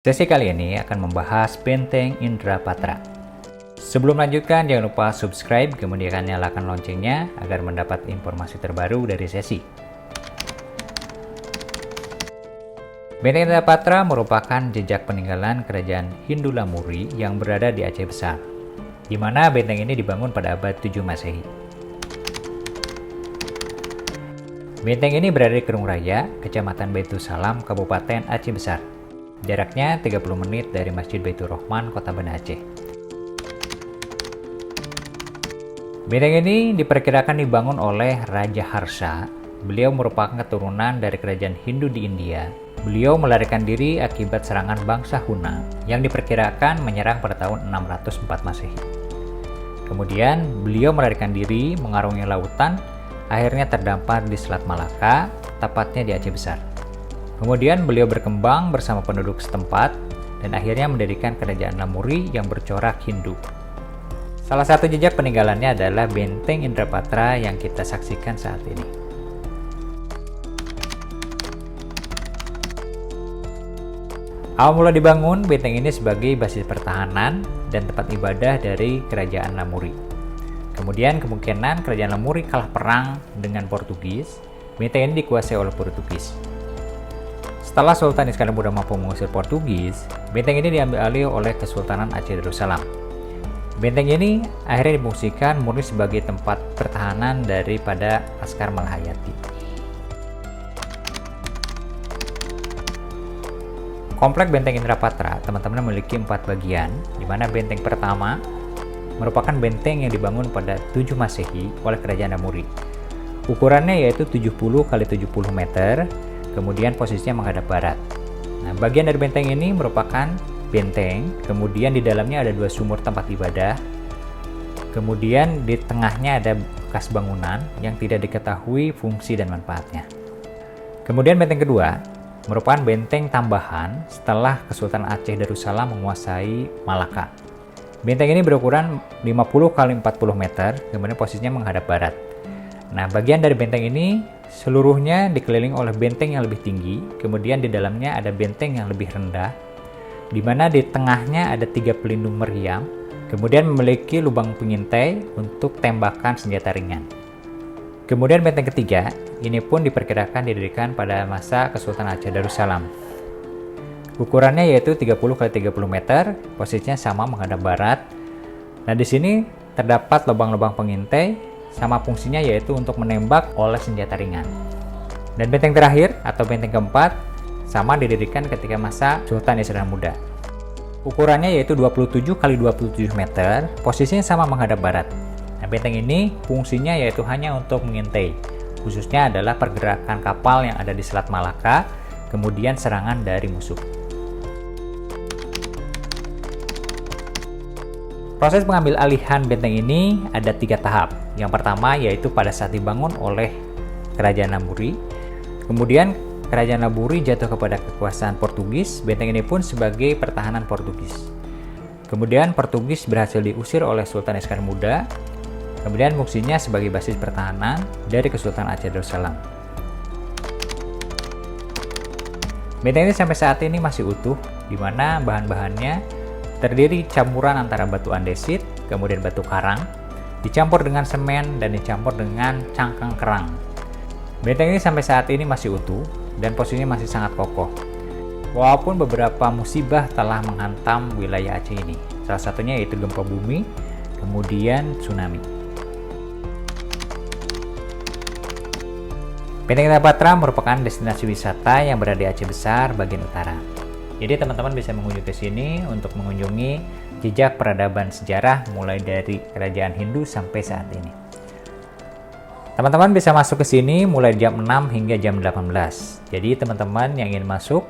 Sesi kali ini akan membahas Benteng Indrapatra. Sebelum lanjutkan, jangan lupa subscribe, kemudian nyalakan loncengnya agar mendapat informasi terbaru dari sesi. Benteng Indrapatra merupakan jejak peninggalan kerajaan Hindu Lamuri yang berada di Aceh Besar, di mana benteng ini dibangun pada abad 7 Masehi. Benteng ini berada di Kerung Raya, Kecamatan Baitul Salam, Kabupaten Aceh Besar. Jaraknya 30 menit dari Masjid Baitur Rahman, Kota Banda Aceh. Benteng ini diperkirakan dibangun oleh Raja Harsha. Beliau merupakan keturunan dari kerajaan Hindu di India. Beliau melarikan diri akibat serangan bangsa Huna yang diperkirakan menyerang pada tahun 604 Masehi. Kemudian beliau melarikan diri mengarungi lautan, akhirnya terdampar di Selat Malaka, tepatnya di Aceh Besar. Kemudian beliau berkembang bersama penduduk setempat dan akhirnya mendirikan kerajaan Lamuri yang bercorak Hindu. Salah satu jejak peninggalannya adalah Benteng Indrapatra yang kita saksikan saat ini. Awal mula dibangun, benteng ini sebagai basis pertahanan dan tempat ibadah dari kerajaan Lamuri. Kemudian kemungkinan kerajaan Lamuri kalah perang dengan Portugis, benteng ini dikuasai oleh Portugis. Setelah Sultan Iskandar Muda mampu mengusir Portugis, benteng ini diambil alih oleh Kesultanan Aceh Darussalam. Benteng ini akhirnya difungsikan murni sebagai tempat pertahanan daripada Laskar Malahayati. Komplek Benteng Indrapatra, teman-teman, memiliki 4 bagian, di mana benteng pertama merupakan benteng yang dibangun pada 7 Masehi oleh Kerajaan Lamuri. Ukurannya yaitu 70 x 70 meter. Kemudian posisinya menghadap barat. Nah, bagian dari benteng ini merupakan benteng, kemudian di dalamnya ada 2 sumur tempat ibadah. Kemudian di tengahnya ada bekas bangunan yang tidak diketahui fungsi dan manfaatnya. Kemudian benteng kedua merupakan benteng tambahan setelah Kesultanan Aceh Darussalam menguasai Malaka. Benteng ini berukuran 50 x 40 meter, kemudian posisinya menghadap barat. Nah, bagian dari benteng ini seluruhnya dikelilingi oleh benteng yang lebih tinggi, kemudian di dalamnya ada benteng yang lebih rendah, di mana di tengahnya ada 3 pelindung meriam, kemudian memiliki lubang pengintai untuk tembakan senjata ringan. Kemudian benteng ketiga, ini pun diperkirakan didirikan pada masa Kesultanan Aceh Darussalam. Ukurannya yaitu 30 x 30 meter, posisinya sama menghadap barat. Nah, di sini terdapat lubang-lubang pengintai, sama fungsinya yaitu untuk menembak oleh senjata ringan. Dan benteng terakhir atau benteng keempat sama didirikan ketika masa Sultan Iskandar Muda. Ukurannya yaitu 27 x 27 meter, posisinya sama menghadap barat. Nah, benteng ini fungsinya yaitu hanya untuk mengintai, khususnya adalah pergerakan kapal yang ada di Selat Malaka, kemudian serangan dari musuh. Proses pengambil alihan benteng ini ada 3 tahap. Yang pertama yaitu pada saat dibangun oleh Kerajaan Lamuri. Kemudian Kerajaan Lamuri jatuh kepada kekuasaan Portugis, benteng ini pun sebagai pertahanan Portugis. Kemudian Portugis berhasil diusir oleh Sultan Iskandar Muda. Kemudian fungsinya sebagai basis pertahanan dari Kesultanan Aceh Darussalam. Benteng ini sampai saat ini masih utuh, di mana bahan-bahannya terdiri campuran antara batu andesit, kemudian batu karang, dicampur dengan semen dan dicampur dengan cangkang kerang. Benteng ini sampai saat ini masih utuh dan posisinya masih sangat kokoh. Walaupun beberapa musibah telah menghantam wilayah Aceh ini, salah satunya yaitu gempa bumi, kemudian tsunami. Benteng Indrapatra merupakan destinasi wisata yang berada di Aceh Besar bagian utara. Jadi teman-teman bisa mengunjungi ke sini untuk mengunjungi jejak peradaban sejarah mulai dari kerajaan Hindu sampai saat ini. Teman-teman bisa masuk ke sini mulai jam 6 hingga jam 18. Jadi teman-teman yang ingin masuk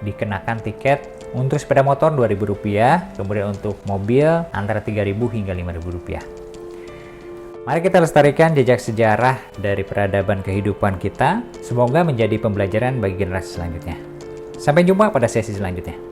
dikenakan tiket untuk sepeda motor Rp2.000, kemudian untuk mobil antara Rp3.000 hingga Rp5.000. Mari kita lestarikan jejak sejarah dari peradaban kehidupan kita. Semoga menjadi pembelajaran bagi generasi selanjutnya. Sampai jumpa pada sesi selanjutnya.